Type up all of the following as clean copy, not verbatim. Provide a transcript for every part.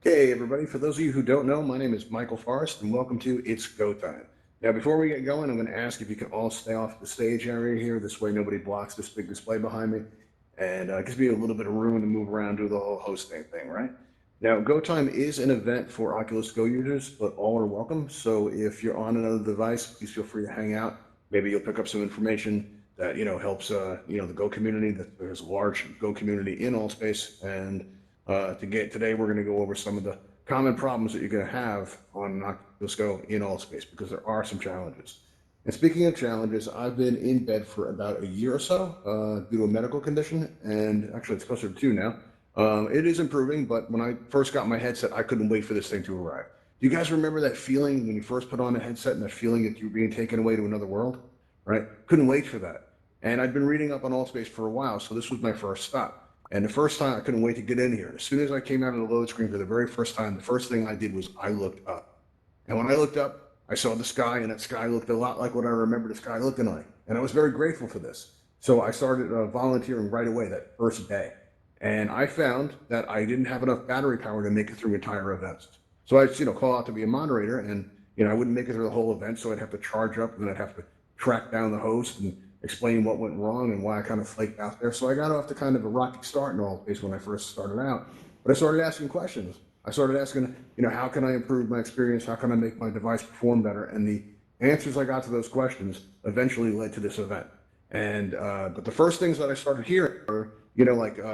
Hey everybody, for those of you who don't know, my name is Michael Forrest and welcome to It's Go Time. Now before we get going, I'm going to ask if you can all stay off the stage area here, this way nobody blocks this big display behind me, and gives me a little bit of room to move around, do the whole hosting thing, right? Now Go Time is an event for Oculus Go users, but all are welcome, so if you're on another device, please feel free to hang out. Maybe you'll pick up some information that, helps, the Go community. That there's a large Go community in Altspace, and today, we're going to go over some of the common problems that you're going to have on Oculus Go in Altspace, because there are some challenges. And speaking of challenges, I've been in bed for about a year or so due to a medical condition, and actually it's closer to 2 now. It is improving, but when I first got my headset, I couldn't wait for this thing to arrive. Do you guys remember that feeling when you first put on a headset and that feeling that you were being taken away to another world? Right? Couldn't wait for that. And I'd been reading up on Altspace for a while, so this was my first stop. And the first time, I couldn't wait to get in here. As soon as I came out of the load screen for the very first time, the first thing I did was I looked up. And when I looked up, I saw the sky, and that sky looked a lot like what I remember the sky looking like. And I was very grateful for this. So I started volunteering right away that first day. And I found that I didn't have enough battery power to make it through entire events. So I'd, call out to be a moderator, and, I wouldn't make it through the whole event, so I'd have to charge up, and then I'd have to track down the host and explain what went wrong and why I kind of flaked out there. So I got off to kind of a rocky start in Altspace when I first started out. But I started asking questions. I started asking, how can I improve my experience? How can I make my device perform better? And the answers I got to those questions eventually led to this event. And but the first things that I started hearing were,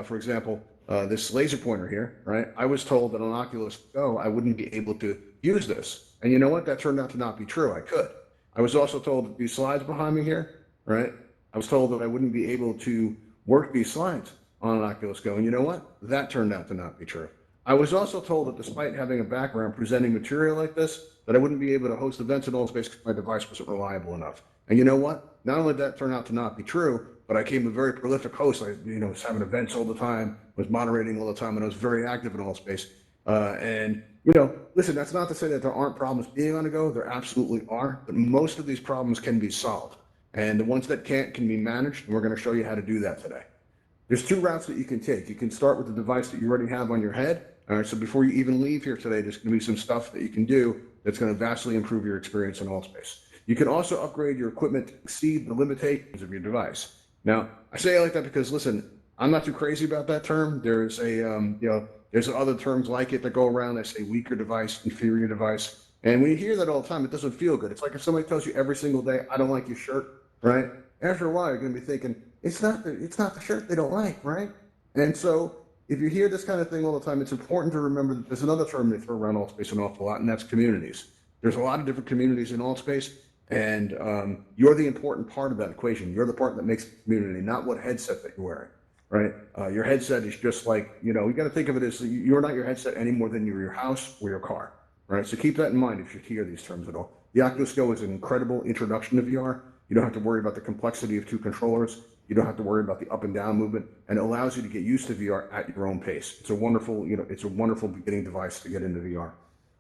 for example, this laser pointer here, right? I was told that on Oculus Go, I wouldn't be able to use this. And you know what? That turned out to not be true. I could. I was also told that these slides behind me here, right? I was told that I wouldn't be able to work these slides on an Oculus Go. And you know what? That turned out to not be true. I was also told that despite having a background presenting material like this, that I wouldn't be able to host events in Altspace because my device wasn't reliable enough. And you know what? Not only did that turn out to not be true, but I became a very prolific host. I, was having events all the time, was moderating all the time, and I was very active in Altspace. Listen, that's not to say that there aren't problems being on the go. There absolutely are, but most of these problems can be solved. And the ones that can't can be managed, and we're going to show you how to do that today. There's 2 routes that you can take. You can start with the device that you already have on your head. All right, so before you even leave here today, there's going to be some stuff that you can do that's going to vastly improve your experience in Altspace. You can also upgrade your equipment to exceed the limitations of your device. Now, I say it like that because, listen, I'm not too crazy about that term. There's there's other terms like it that go around that say weaker device, inferior device. And when you hear that all the time, it doesn't feel good. It's like if somebody tells you every single day, I don't like your shirt, right? After a while, you're going to be thinking, it's not the shirt they don't like, right? And so if you hear this kind of thing all the time, it's important to remember that there's another term they throw around Altspace an awful lot, and that's communities. There's a lot of different communities in Altspace, and you're the important part of that equation. You're the part that makes the community, not what headset that you're wearing, right? Your headset is just like, you got to think of it as you're not your headset any more than you're your house or your car, right? So keep that in mind if you hear these terms at all. The Oculus Go is an incredible introduction to VR. You don't have to worry about the complexity of 2 controllers. You don't have to worry about the up and down movement, and it allows you to get used to VR at your own pace. It's a wonderful, it's a wonderful beginning device to get into VR.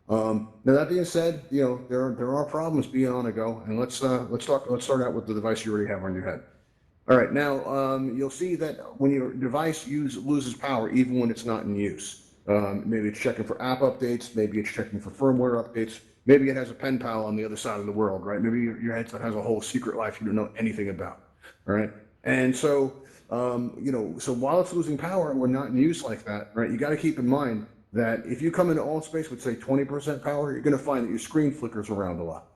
Now that being said, there are problems being on a Go, and let's start out with the device you already have on your head. All right, now you'll see that when your device loses power, even when it's not in use. Maybe it's checking for app updates, maybe it's checking for firmware updates, maybe it has a pen pal on the other side of the world, right? Maybe your headset has a whole secret life you don't know anything about, all right? And so, so while it's losing power and we're not in use like that, right, you got to keep in mind that if you come into Altspace with, say, 20% power, you're going to find that your screen flickers around a lot,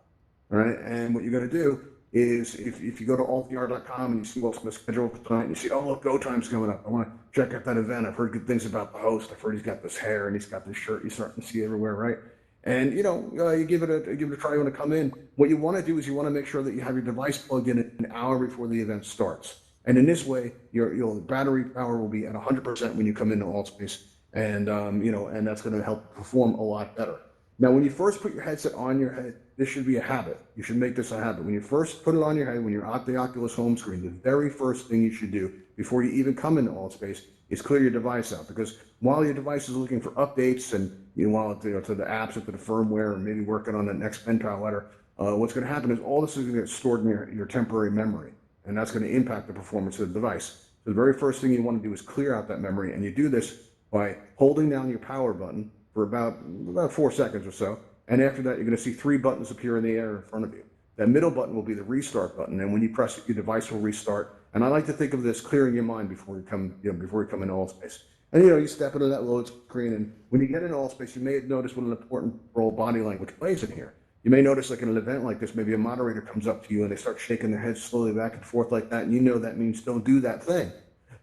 all right? And what you're going to do is if you go to altvr.com and you see what's on the schedule for tonight, and you see, oh, look, Go Time's coming up. I want to check out that event. I've heard good things about the host. I've heard he's got this hair and he's got this shirt you're starting to see everywhere, right? And, you give it a try. You want to come in. What you want to do is you want to make sure that you have your device plugged in an hour before the event starts. And in this way, your battery power will be at 100% when you come into Altspace, and and that's going to help perform a lot better. Now, when you first put your headset on your head, this should be a habit. You should make this a habit. When you first put it on your head, when you're at the Oculus home screen, the very first thing you should do before you even come into Altspace is clear your device out. Because while your device is looking for updates and while to the apps or to the firmware or maybe working on the next pen pal letter, what's going to happen is all this is going to get stored in your temporary memory, and that's going to impact the performance of the device. So the very first thing you want to do is clear out that memory, and you do this by holding down your power button for about 4 seconds or so. And after that, you're going to see 3 buttons appear in the air in front of you. That middle button will be the restart button, and when you press it, your device will restart. And I like to think of this clearing your mind before you come into Altspace. And you step into that load screen, and when you get into Altspace, you may have noticed what an important role body language plays in here. You may notice, like in an event like this, maybe a moderator comes up to you and they start shaking their head slowly back and forth like that, and that means don't do that thing.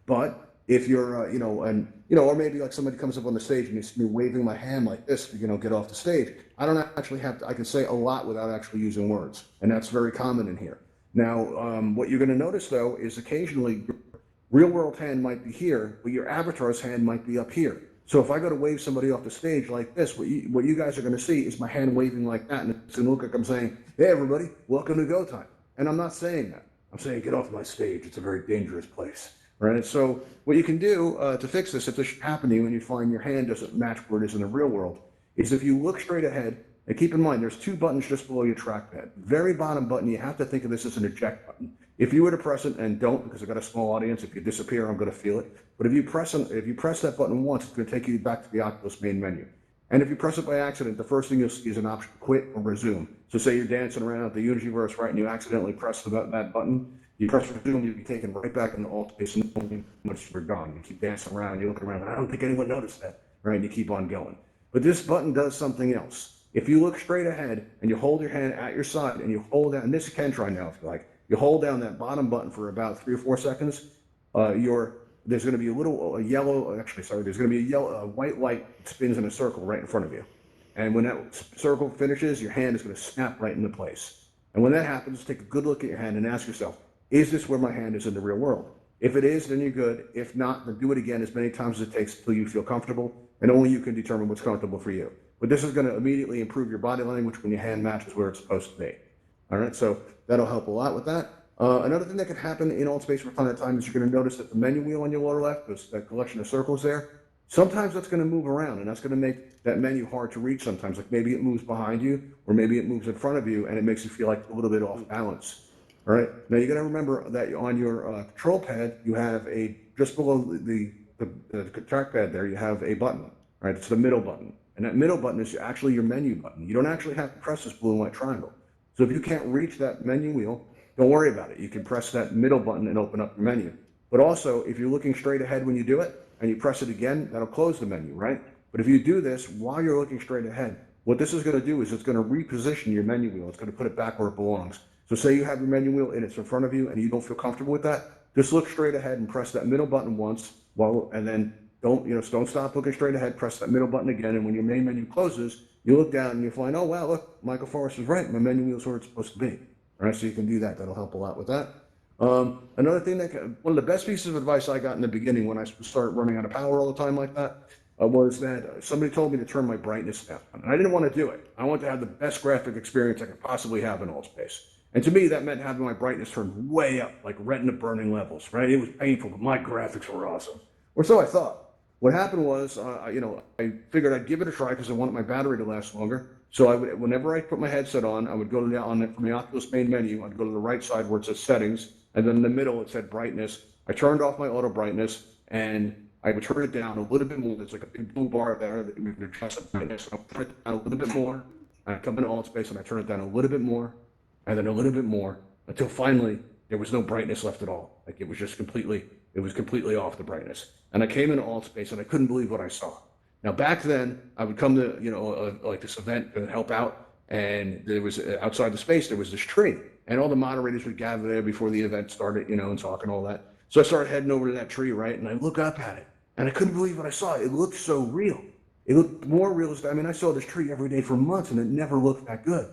But if you're, or maybe like somebody comes up on the stage and you see me waving my hand like this, get off the stage. I don't actually have to, I can say a lot without actually using words. And that's very common in here. Now, what you're going to notice though, is occasionally real world hand might be here, but your avatar's hand might be up here. So if I go to wave somebody off the stage like this, what you guys are going to see is my hand waving like that. And it's going to look like I'm saying, hey, everybody, welcome to Go Time. And I'm not saying that. I'm saying, get off my stage. It's a very dangerous place. Right. So what you can do to fix this, if this should happen to you and you find your hand doesn't match where it is in the real world, is if you look straight ahead, and keep in mind, there's 2 buttons just below your trackpad. Very bottom button, you have to think of this as an eject button. If you were to press it, and don't, because I've got a small audience, if you disappear, I'm going to feel it. But if you press that button once, it's going to take you back to the Oculus main menu. And if you press it by accident, the first thing you'll see is an option, quit or resume. So say you're dancing around at the Universe, right, and you accidentally press that button. You press resume, you'll be taken right back into Altspace, and once you're gone. You keep dancing around, you look around, I don't think anyone noticed that, right? And you keep on going. But this button does something else. If you look straight ahead and you hold your hand at your side and you hold down, and this you can try now if you like, you hold down that bottom button for about 3 or 4 seconds, there's going to be a white light that spins in a circle right in front of you. And when that circle finishes, your hand is going to snap right into place. And when that happens, take a good look at your hand and ask yourself, is this where my hand is in the real world? If it is, then you're good. If not, then do it again as many times as it takes until you feel comfortable, and only you can determine what's comfortable for you. But this is going to immediately improve your body language when your hand matches where it's supposed to be. All right, so that'll help a lot with that. Another thing that can happen in Altspace from time to time is you're going to notice that the menu wheel on your lower left, that collection of circles there, sometimes that's going to move around, and that's going to make that menu hard to reach sometimes. Like maybe it moves behind you, or maybe it moves in front of you, and it makes you feel like a little bit off balance. All right, now you got to remember that on your control pad, you have just below the trackpad there, you have a button, right? It's the middle button. And that middle button is actually your menu button. You don't actually have to press this blue and white triangle. So if you can't reach that menu wheel, don't worry about it. You can press that middle button and open up your menu. But also, if you're looking straight ahead when you do it, and you press it again, that'll close the menu, right? But if you do this while you're looking straight ahead, what this is going to do is it's going to reposition your menu wheel. It's going to put it back where it belongs. So say you have your menu wheel and it's in front of you and you don't feel comfortable with that, just look straight ahead and press that middle button once, and then don't stop looking straight ahead, press that middle button again, and when your main menu closes, you look down and you find, oh wow, look, Michael Forrest was right, my menu wheel is where it's supposed to be. All right, so you can do that. That'll help a lot with that. Another thing one of the best pieces of advice I got in the beginning when I started running out of power all the time like that, was that somebody told me to turn my brightness down. And I didn't want to do it. I wanted to have the best graphic experience I could possibly have in Altspace. And to me, that meant having my brightness turned way up, like retina burning levels, right? It was painful, but my graphics were awesome. Or so I thought. What happened was, I figured I'd give it a try because I wanted my battery to last longer. So whenever I put my headset on, I would go from the Oculus main menu, I'd go to the right side where it says settings, and then in the middle it said brightness. I turned off my auto brightness, and I would turn it down a little bit more. There's like a big blue bar there that you can adjust the brightness. I'll turn it down a little bit more. I come into Altspace and I turn it down a little bit more, and then a little bit more, until finally there was no brightness left at all. Like it was completely off the brightness. And I came into Altspace and I couldn't believe what I saw. Now back then, I would come to like this event to help out, and there was outside the space there was this tree, and all the moderators would gather there before the event started, and talk and all that. So I started heading over to that tree, right, and I look up at it, and I couldn't believe what I saw. It looked so real. It looked more realistic. I mean, I saw this tree every day for months, and it never looked that good,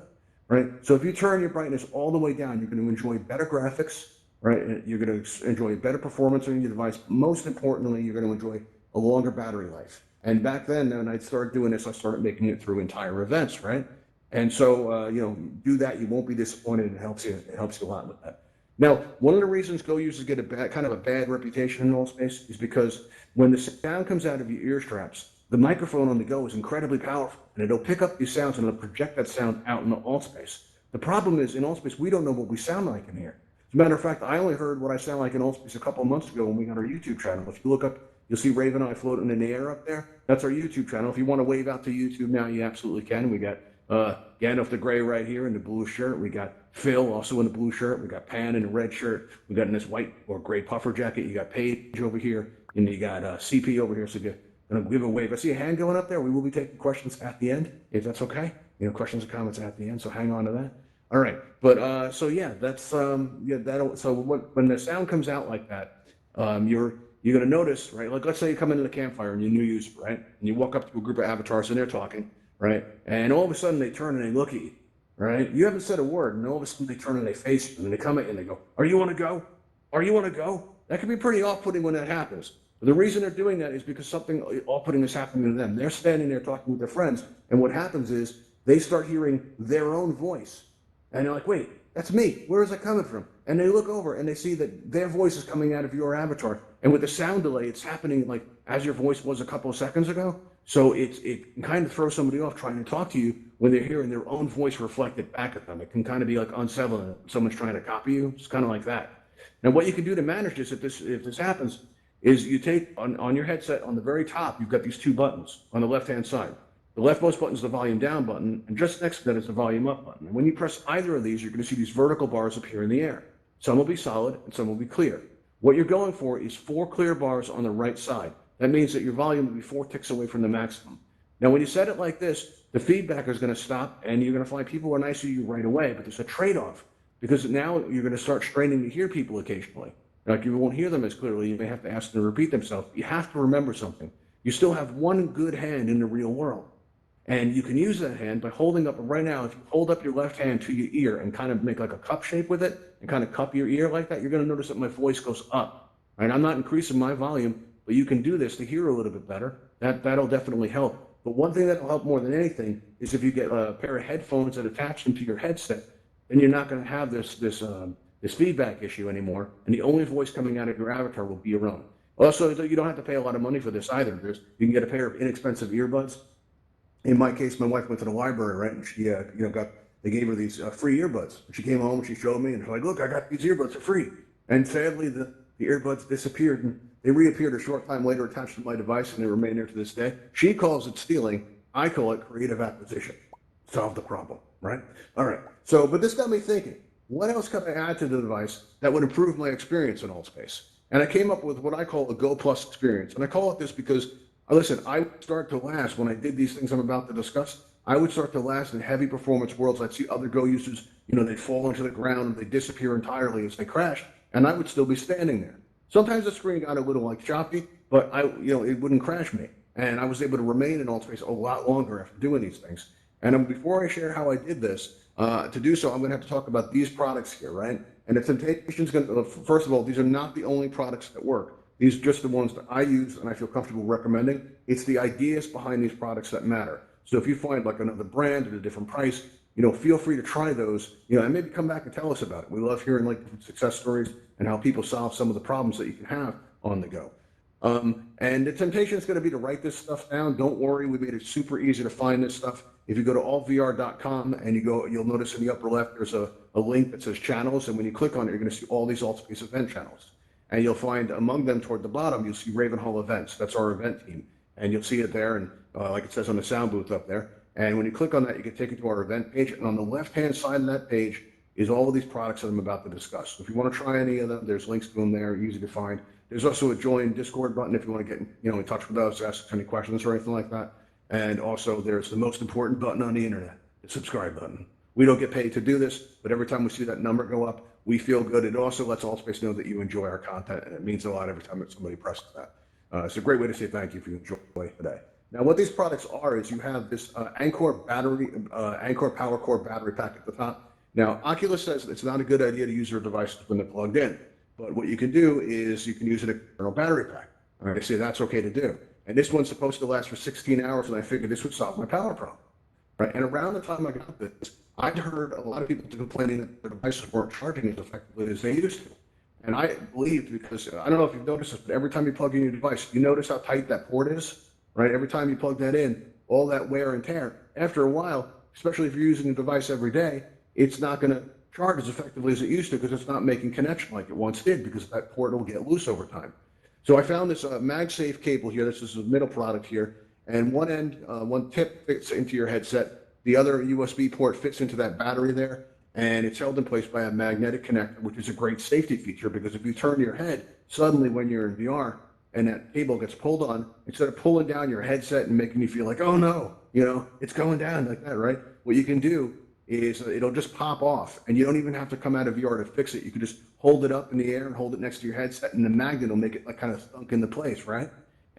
right? So if you turn your brightness all the way down, you're going to enjoy better graphics, right? You're going to enjoy better performance on your device. Most importantly, you're going to enjoy a longer battery life. And back then, when I started doing this, I started making it through entire events, right? And so, do that. You won't be disappointed. It helps you. It helps you a lot with that. Now, one of the reasons Go users get kind of a bad reputation in Altspace is because when the sound comes out of your ear straps, the microphone on the Go is incredibly powerful, and it'll pick up these sounds and it'll project that sound out into Altspace. The problem is in Altspace, we don't know what we sound like in here. As a matter of fact, I only heard what I sound like in Altspace a couple of months ago when we got our YouTube channel. If you look up, you'll see Raven and I floating in the air up there. That's our YouTube channel. If you want to wave out to YouTube now, you absolutely can. We got Gandalf the Gray right here in the blue shirt. We got Phil also in the blue shirt. We got Pan in the red shirt. We got in this white or gray puffer jacket. You got Paige over here, and you got CP over here. So you're gonna give a wave. I see a hand going up there. We will be taking questions at the end, if that's okay. Questions and comments at the end. So hang on to that. All right, but so yeah, that's that'll. So when the sound comes out like that, you're gonna notice, right? Like let's say you come into the campfire and you're a new user, right? And you walk up to a group of avatars and they're talking, right? And all of a sudden they turn and they look at you, right? You haven't said a word, and all of a sudden they turn and they face you, and they come at you and they go, "Are you want to go? Are you want to go?" That can be pretty off-putting when that happens. But the reason they're doing that is because something off-putting is happening to them. They're standing there talking with their friends, and what happens is they start hearing their own voice. And they're like, wait, that's me. Where is that coming from? And they look over and they see that their voice is coming out of your avatar. And with the sound delay, it's happening like as your voice was a couple of seconds ago. So it can kind of throw somebody off trying to talk to you when they're hearing their own voice reflected back at them. It can kind of be like unsettling. Someone's trying to copy you. It's kind of like that. Now, what you can do to manage this, if this happens, is you take on your headset on the very top, you've got these two buttons on the left-hand side. The leftmost button is the volume down button, and just next to that is the volume up button. And when you press either of these, you're going to see these vertical bars appear in the air. Some will be solid and some will be clear. What you're going for is 4 clear bars on the right side. That means that your volume will be 4 ticks away from the maximum. Now, when you set it like this, the feedback is going to stop, and you're going to find people are nice to you right away, but there's a trade-off, because now you're going to start straining to hear people occasionally. Like you won't hear them as clearly, you may have to ask them to repeat themselves. You have to remember something. You still have one good hand in the real world. And you can use that hand by holding up, right now, if you hold up your left hand to your ear and kind of make like a cup shape with it and kind of cup your ear like that, you're going to notice that my voice goes up. Right? I'm not increasing my volume, but you can do this to hear a little bit better. That'll definitely help. But one thing that'll help more than anything is if you get a pair of headphones that attach them to your headset, then you're not going to have this feedback issue anymore. And the only voice coming out of your avatar will be your own. Also, you don't have to pay a lot of money for this either. You can get a pair of inexpensive earbuds. In my case, my wife went to the library, right? And she, they gave her these free earbuds. And she came home and she showed me, and she's like, "Look, I got these earbuds for free." And sadly, the earbuds disappeared, and they reappeared a short time later attached to my device, and they remain there to this day. She calls it stealing. I call it creative acquisition. Solve the problem, right? All right. So, but this got me thinking, what else could I add to the device that would improve my experience in Altspace? And I came up with what I call a Go Plus experience. And I call it this because listen, I would start to last when I did these things I'm about to discuss. I would start to last in heavy performance worlds. I'd see other Go users, they fall into the ground and they disappear entirely as they crash, and I would still be standing there. Sometimes the screen got a little like choppy, but it wouldn't crash me. And I was able to remain in Altspace a lot longer after doing these things. And before I share how I did this, to do so, I'm going to have to talk about these products here, right? And the temptation's going to, first of all, these are not the only products that work. These are just the ones that I use and I feel comfortable recommending. It's the ideas behind these products that matter. So if you find like another brand at a different price, feel free to try those, and maybe come back and tell us about it. We love hearing like different success stories and how people solve some of the problems that you can have on the go. And the temptation is going to be to write this stuff down. Don't worry, we made it super easy to find this stuff. If you go to altvr.com and you'll notice in the upper left, there's a link that says channels. And when you click on it, you're going to see all these Altspace event channels. And you'll find among them toward the bottom, you'll see Ravenhall events. That's our event team. And you'll see it there, and like it says on the sound booth up there. And when you click on that, you get taken to our event page. And on the left-hand side of that page is all of these products that I'm about to discuss. So if you want to try any of them, there's links to them there, easy to find. There's also a join Discord button if you want to get in touch with us, ask any questions or anything like that. And also there's the most important button on the internet, the subscribe button. We don't get paid to do this, but every time we see that number go up, we feel good. It also lets Altspace know that you enjoy our content, and it means a lot every time that somebody presses that. It's a great way to say thank you if you enjoy today. Now, what these products are is you have this Anker Power Core battery pack at the top. Now, Oculus says it's not a good idea to use your devices when they're plugged in, but what you can do is you can use an external battery pack. All right, they say that's okay to do. And this one's supposed to last for 16 hours, and I figured this would solve my power problem. Right? And around the time I got this, I'd heard a lot of people complaining that their devices weren't charging as effectively as they used to. And I believed, because I don't know if you've noticed this, but every time you plug in your device, you notice how tight that port is, right? Every time you plug that in, all that wear and tear, after a while, especially if you're using the device every day, it's not going to charge as effectively as it used to, because it's not making connection like it once did, because that port will get loose over time. So I found this MagSafe cable here. This is a middle product here. And one end, one tip fits into your headset. The other USB port fits into that battery there. And it's held in place by a magnetic connector, which is a great safety feature, because if you turn your head suddenly when you're in VR and that cable gets pulled on, instead of pulling down your headset and making you feel like, oh no, it's going down like that, right? What you can do is it'll just pop off, and you don't even have to come out of VR to fix it. You can just hold it up in the air and hold it next to your headset, and the magnet will make it like kind of thunk into place, right?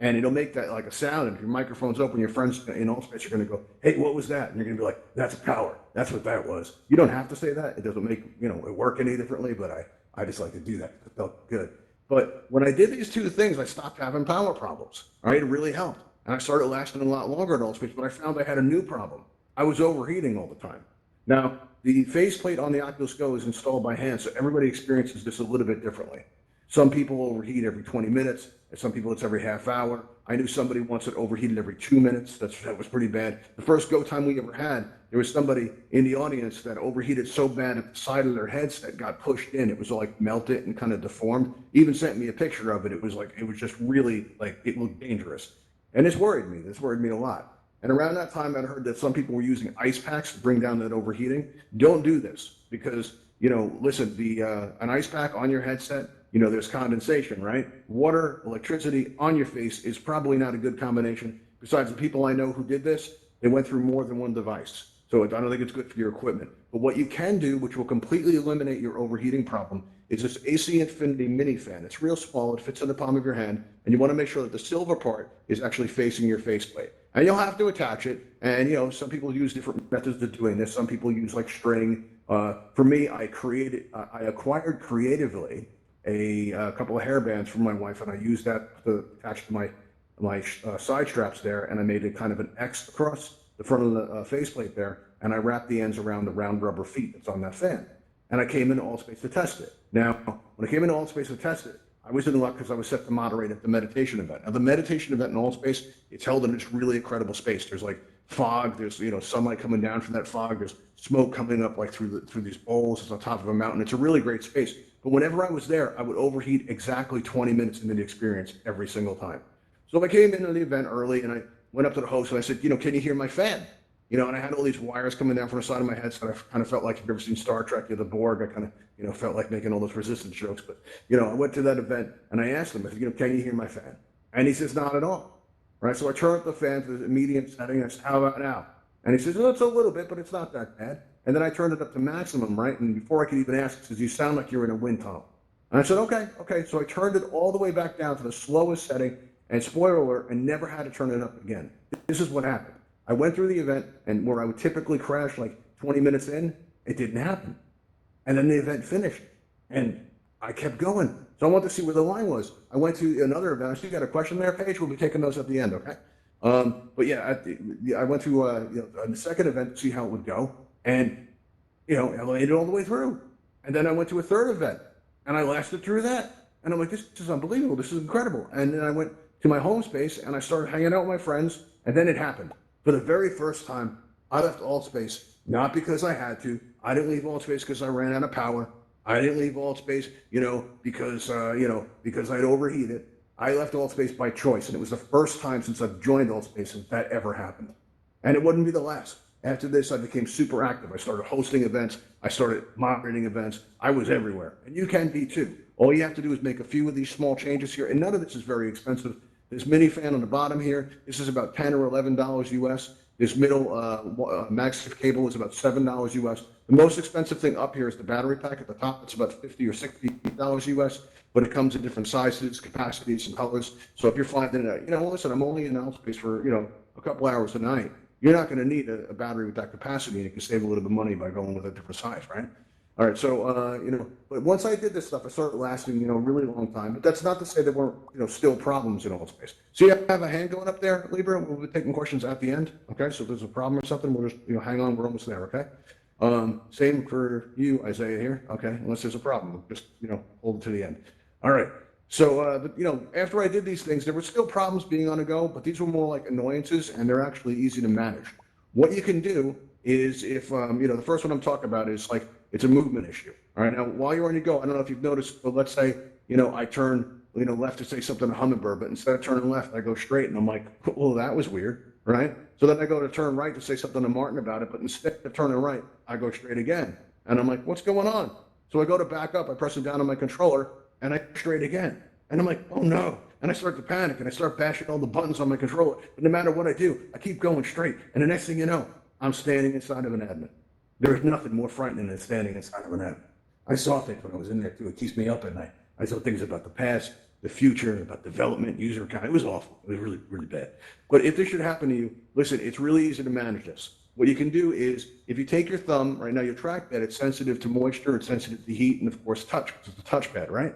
And it'll make that like a sound. And if your microphone's open, your friends in Altspace are going to go, hey, what was that? And you're going to be like, that's power. That's what that was. You don't have to say that. It doesn't make it work any differently, but I just like to do that. It felt good. But when I did these two things, I stopped having power problems. All right, it really helped. And I started lasting a lot longer in Altspace, but I found I had a new problem. I was overheating all the time. Now, the faceplate on the Oculus Go is installed by hand, so everybody experiences this a little bit differently. Some people overheat every 20 minutes, and some people it's every half hour. I knew somebody once that overheated every 2 minutes. That was pretty bad. The first go time we ever had, there was somebody in the audience that overheated so bad that the side of their headset got pushed in. It was like melted and kind of deformed. He even sent me a picture of it. It was just really like, it looked dangerous. And this worried me. This worried me a lot. And around that time, I'd heard that some people were using ice packs to bring down that overheating. Don't do this, because, listen, an ice pack on your headset, there's condensation, right? Water, electricity on your face is probably not a good combination. Besides, the people I know who did this, they went through more than one device. So I don't think it's good for your equipment. But what you can do, which will completely eliminate your overheating problem, is this AC Infinity mini fan. It's real small. It fits in the palm of your hand. And you want to make sure that the silver part is actually facing your faceplate. And you'll have to attach it. And, some people use different methods of doing this. Some people use like string. For me, I acquired creatively a couple of hair bands from my wife, and I used that to attach to my side straps there, and I made a kind of an X across the front of the faceplate there, and I wrapped the ends around the round rubber feet that's on that fan. And I came into Altspace to test it. Now, when I came into Altspace to test it, I was in luck because I was set to moderate at the meditation event. Now, the meditation event in Altspace, it's held in this really incredible space. There's like fog, there's sunlight coming down from that fog, there's smoke coming up like through these bowls. It's on top of a mountain. It's a really great space. But whenever I was there, I would overheat exactly 20 minutes into the experience every single time. So I came into the event early, and I went up to the host and I said, can you hear my fan? And I had all these wires coming down from the side of my head, so I kind of felt like, if you've ever seen Star Trek, the Borg, I kind of, felt like making all those resistance jokes. But, I went to that event and I asked him, I said, can you hear my fan? And he says, not at all. Right? So I turned up the fan to the medium setting. I said, how about now? And he says, oh, it's a little bit, but it's not that bad. And then I turned it up to maximum, right? And before I could even ask, he says, you sound like you're in a wind tunnel. And I said, okay. So I turned it all the way back down to the slowest setting, and spoiler alert, I never had to turn it up again. This is what happened. I went through the event, and where I would typically crash like 20 minutes in, it didn't happen. And then the event finished, and I kept going. So I wanted to see where the line was. I went to another event. I still got a question there, Paige. We'll be taking those at the end, okay? But yeah, I went to the second event to see how it would go, and I made it all the way through. And then I went to a third event, and I lasted through that. And I'm like, this is unbelievable. This is incredible. And then I went to my home space, and I started hanging out with my friends, and then it happened. For the very first time, I left Altspace, not because I had to. I didn't leave Altspace because I ran out of power. I didn't leave Altspace, because I'd overheated. I left Altspace by choice, and it was the first time since I've joined Altspace that ever happened. And it wouldn't be the last. After this, I became super active. I started hosting events. I started moderating events. I was everywhere. And you can be too. All you have to do is make a few of these small changes here, and none of this is very expensive. This mini fan on the bottom here, this is about $10 or $11 US. This middle MagSafe cable is about $7 US. The most expensive thing up here is the battery pack at the top. It's about $50 or $60 US, but it comes in different sizes, capacities, and colors. So if you're finding that, listen, I'm only in Altspace for, a couple hours a night. You're not going to need a battery with that capacity, and you can save a little bit of money by going with a different size, right? All right, so but once I did this stuff, I started lasting, a really long time. But that's not to say there weren't, still problems in Altspace. So you have a hand going up there, Libra. We'll be taking questions at the end. Okay, so if there's a problem or something, we'll just, hang on. We're almost there. Okay. Same for you, Isaiah here. Okay, unless there's a problem, just hold it to the end. All right. So, after I did these things, there were still problems being on the go, but these were more like annoyances, and they're actually easy to manage. What you can do is if, the first one I'm talking about is like, it's a movement issue. All right. Now, while you're on your go, I don't know if you've noticed, but let's say, I turn, left to say something to Hummingbird, but instead of turning left, I go straight, and I'm like, well, that was weird, right? So then I go to turn right to say something to Martin about it, but instead of turning right, I go straight again. And I'm like, what's going on? So I go to back up, I press it down on my controller, and I go straight again. And I'm like, oh no. And I start to panic, and I start bashing all the buttons on my controller. But no matter what I do, I keep going straight. And the next thing you know, I'm standing inside of an admin. There is nothing more frightening than standing inside of an admin. I saw things when I was in there too. It keeps me up at night. I saw things about the past, the future, about development, user account. It was awful. It was really, really bad. But if this should happen to you, listen, it's really easy to manage this. What you can do is, if you take your thumb, right now your trackpad, it's sensitive to moisture, it's sensitive to heat, and of course touch, because it's a touchpad, right?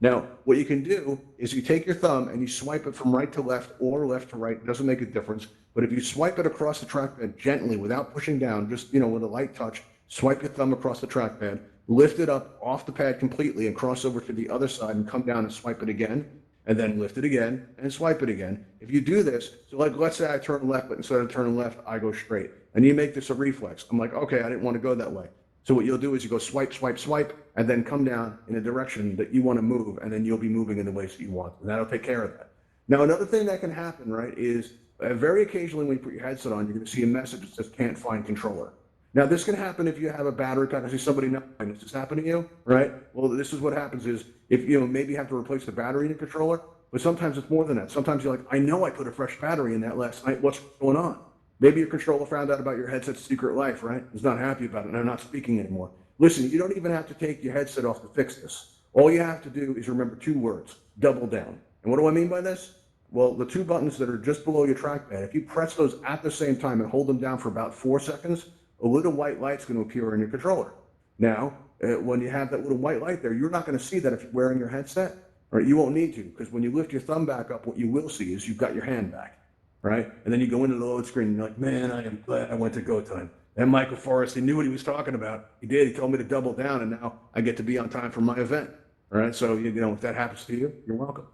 Now, what you can do is you take your thumb and you swipe it from right to left or left to right. It doesn't make a difference. But if you swipe it across the trackpad gently without pushing down, just, with a light touch, swipe your thumb across the trackpad, lift it up off the pad completely and cross over to the other side and come down and swipe it again, and then lift it again and swipe it again. If you do this, so like let's say I turn left, but instead of turning left, I go straight. And you make this a reflex. I'm like, okay, I didn't want to go that way. So what you'll do is you go swipe, swipe, swipe, and then come down in a direction that you want to move, and then you'll be moving in the ways that you want, and that'll take care of that. Now, another thing that can happen, right, is very occasionally when you put your headset on, you're going to see a message that says can't find controller. Now, this can happen if you have a battery pack. I see somebody knowing this is happening to you, right? Well, this is what happens is if, maybe you have to replace the battery in your controller, but sometimes it's more than that. Sometimes you're like, I know I put a fresh battery in that last night. What's going on? Maybe your controller found out about your headset's secret life, right? Is not happy about it, and they're not speaking anymore. Listen, you don't even have to take your headset off to fix this. All you have to do is remember two words: double down. And what do I mean by this? Well, the two buttons that are just below your trackpad, if you press those at the same time and hold them down for about 4 seconds, a little white light's going to appear in your controller. Now, when you have that little white light there, you're not going to see that if you're wearing your headset, right? You won't need to, because when you lift your thumb back up, what you will see is you've got your hand back. Right? And then you go into the load screen and you're like, man, I am glad I went to go time. And Michael Forrest, he knew what he was talking about. He did. He told me to double down, and now I get to be on time for my event. All right. So, if that happens to you, you're welcome.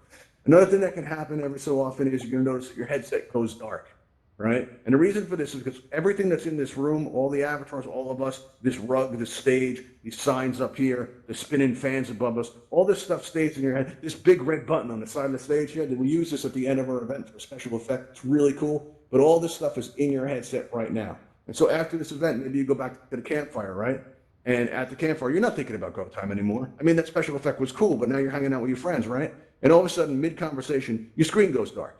Another thing that can happen every so often is you're going to notice that your headset goes dark. Right? And the reason for this is because everything that's in this room, all the avatars, all of us, this rug, this stage, these signs up here, the spinning fans above us, all this stuff stays in your head. This big red button on the side of the stage here, we use this at the end of our event for a special effect. It's really cool. But all this stuff is in your headset right now. And so after this event, maybe you go back to the campfire, right? And at the campfire, you're not thinking about go time anymore. I mean, that special effect was cool, but now you're hanging out with your friends, right? And all of a sudden, mid-conversation, your screen goes dark.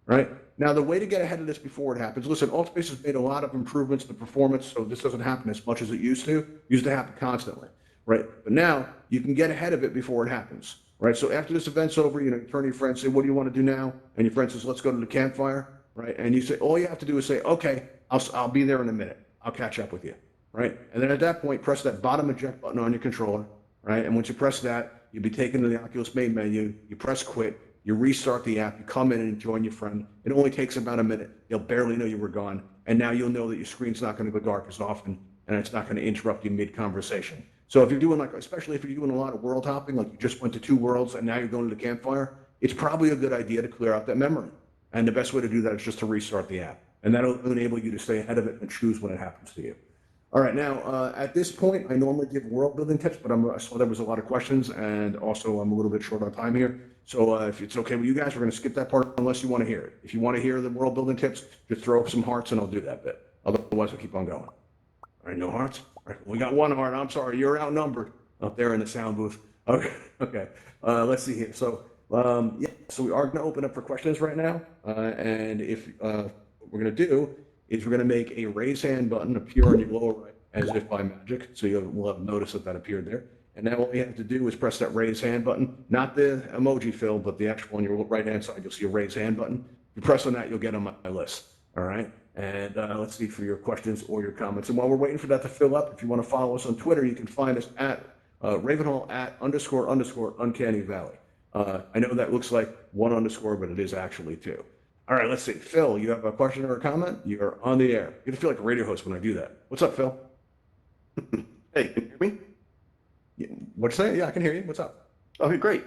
Right? Now, the way to get ahead of this before it happens, listen, Altspace has made a lot of improvements to performance, so this doesn't happen as much as it used to. It used to happen constantly, right? But now you can get ahead of it before it happens, right? So after this event's over, you turn to your friend, say, what do you want to do now? And your friend says, let's go to the campfire, right? And you say, all you have to do is say, okay, I'll be there in a minute. I'll catch up with you, right? And then at that point, press that bottom eject button on your controller, right? And once you press that, you'll be taken to the Oculus main menu. You press quit. You restart the app, you come in and join your friend. It only takes about a minute. They'll barely know you were gone. And now you'll know that your screen's not going to go dark as often, and it's not going to interrupt you mid-conversation. So if you're doing especially if you're doing a lot of world hopping, like you just went to 2 worlds and now you're going to the campfire, it's probably a good idea to clear out that memory. And the best way to do that is just to restart the app. And that'll enable you to stay ahead of it and choose when it happens to you. All right, now, at this point, I normally give world building tips, but I saw there was a lot of questions, and also I'm a little bit short on time here. So if it's okay with you guys, we're going to skip that part unless you want to hear it. If you want to hear the world building tips, just throw up some hearts and I'll do that bit. Otherwise, I'll keep on going. All right, no hearts? All right, we got 1 heart. I'm sorry, you're outnumbered up there in the sound booth. Okay. Let's see here. So, so we are going to open up for questions right now. And if what we're going to do is we're going to make a raise hand button appear on your lower right as if by magic. So we'll have notice that appeared there. And now all you have to do is press that raise hand button, not the emoji fill, but the actual on your right hand side, you'll see a raise hand button. You press on that, you'll get on my list. All right. And let's see for your questions or your comments. And while we're waiting for that to fill up, if you want to follow us on Twitter, you can find us at Ravenhall at _ Uncanny Valley. I know that looks like one underscore, but it is actually two. All right, let's see. Phil, you have a question or a comment? You're on the air. You feel like a radio host when I do that. What's up, Phil? Hey, can you hear me? What'd you say? Yeah, I can hear you. What's up? Okay, great.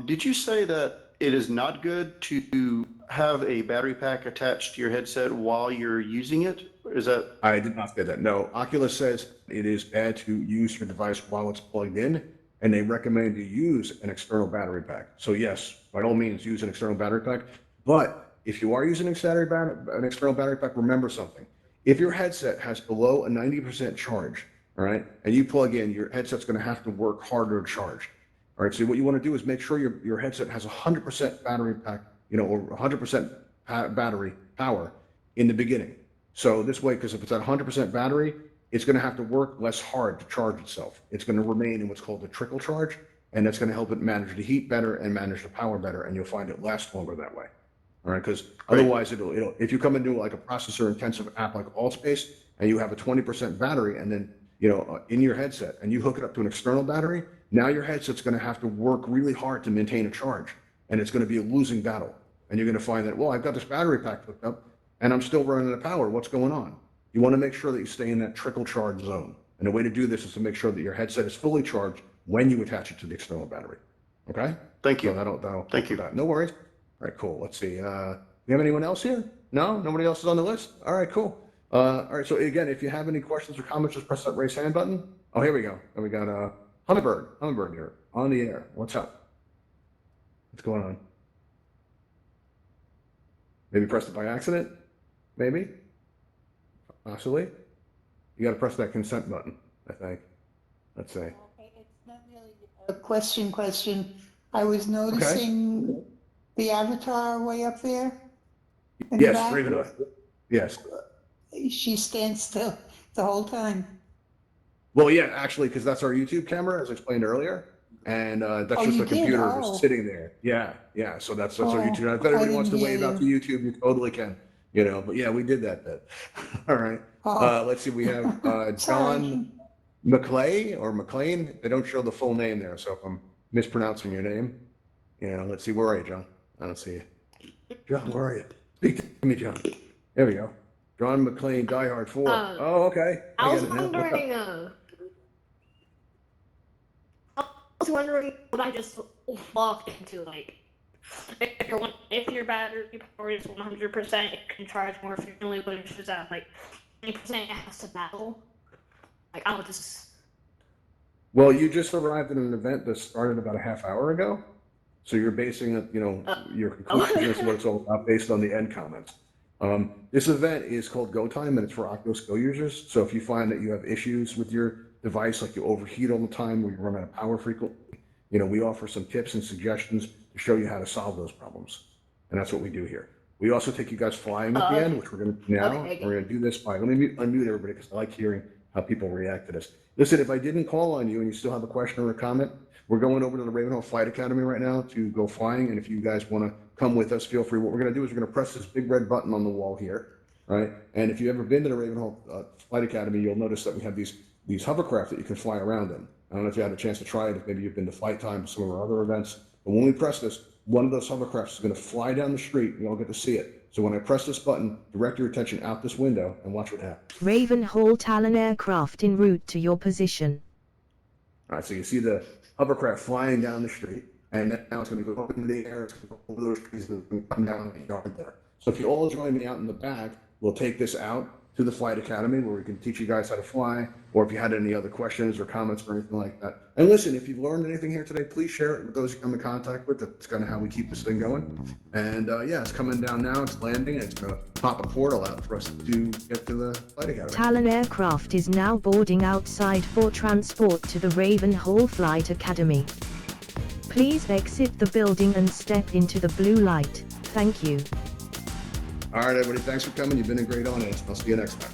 Did you say that it is not good to have a battery pack attached to your headset while you're using it? Is that? I did not say that. No, Oculus says it is bad to use your device while it's plugged in, and they recommend you use an external battery pack. So yes, by all means, use an external battery pack. But if you are using an external battery pack, remember something. If your headset has below a 90% charge, all right, and you plug in, your headset's going to have to work harder to charge. All right, so what you want to do is make sure your headset has 100% battery pack, or 100% battery power in the beginning. So this way, because if it's at 100% battery, it's going to have to work less hard to charge itself. It's going to remain in what's called a trickle charge, and that's going to help it manage the heat better and manage the power better, and you'll find it lasts longer that way. All right, because otherwise it'll if you come into like a processor intensive app like Altspace and you have a 20% battery and then in your headset and you hook it up to an external battery, now your headset's going to have to work really hard to maintain a charge, and it's going to be a losing battle. And you're going to find that, well, I've got this battery pack hooked up and I'm still running out of power. What's going on? You want to make sure that you stay in that trickle charge zone. And the way to do this is to make sure that your headset is fully charged when you attach it to the external battery. Okay? Thank you. So that'll Thank you. that. No worries. All right, cool. Let's see. You have anyone else here? No? Nobody else is on the list? All right, cool. All right, so again, if you have any questions or comments, just press that raise hand button. Oh, here we go. And we got Hummingbird here on the air. What's up? What's going on? Maybe pressed it by accident? Maybe? Possibly? You got to press that consent button, I think. Let's see. Okay, it's not really a question. I was noticing the avatar way up there. in the Yes, back. Ravenhall. Yes. She stands still the whole time. Well, yeah, actually, because that's our YouTube camera, as explained earlier. And that's just you a computer did? just sitting there. Yeah, yeah. So that's our YouTube. If anybody wants to didn't wave hear out to YouTube, you totally can. But yeah, we did that bit. All right. Let's see. We have John McClay or McLean. They don't show the full name there, so if I'm mispronouncing your name, let's see. Where are you, John? I don't see you. John, where are you? Speak to me, John. There we go. John McClane, Die Hard 4. Oh, okay. I was wondering what I just walked into, like, if your battery power is 100%, it can charge more efficiently, but if it's at, like, 20%, it has to battle. Like, I would just... Well, you just arrived at an event that started about a half hour ago, so you're basing it, your conclusion is what it's all about based on the end comments. This event is called Go Time, and it's for Oculus Go users. So if you find that you have issues with your device, like you overheat all the time, or you run out of power frequently, we offer some tips and suggestions to show you how to solve those problems. And that's what we do here. We also take you guys flying at the end, which we're going to do now. Okay. We're going to do this by, let me unmute everybody because I like hearing how people react to this. Listen, if I didn't call on you and you still have a question or a comment, we're going over to the Ravenhall Flight Academy right now to go flying. And if you guys want to come with us, feel free. What we're going to do is we're going to press this big red button on the wall here, right? And if you've ever been to the Ravenhall Flight Academy, you'll notice that we have these hovercraft that you can fly around in. I don't know if you had a chance to try it, if maybe you've been to Flight Time, some of our other events. But when we press this, one of those hovercrafts is going to fly down the street. You all get to see it. So when I press this button, direct your attention out this window and watch what happens. Ravenhall Talon aircraft en route to your position. All right, so you see the hovercraft flying down the street, and now it's going to go up into the air, it's going to go over those trees, and it's going to come down the yard there. So if you all join me out in the back, we'll take this out to the Flight Academy where we can teach you guys how to fly, or if you had any other questions or comments or anything like that. And listen, if you've learned anything here today, please share it with those you come in contact with. That's kind of how we keep this thing going. And yeah, it's coming down now, it's landing, and it's going to pop a portal out for us to get to the Flight Academy. Talon aircraft is now boarding outside for transport to the Ravenhall Flight Academy. Please exit the building and step into the blue light. Thank you. All right, everybody, thanks for coming. You've been a great audience. I'll see you next time.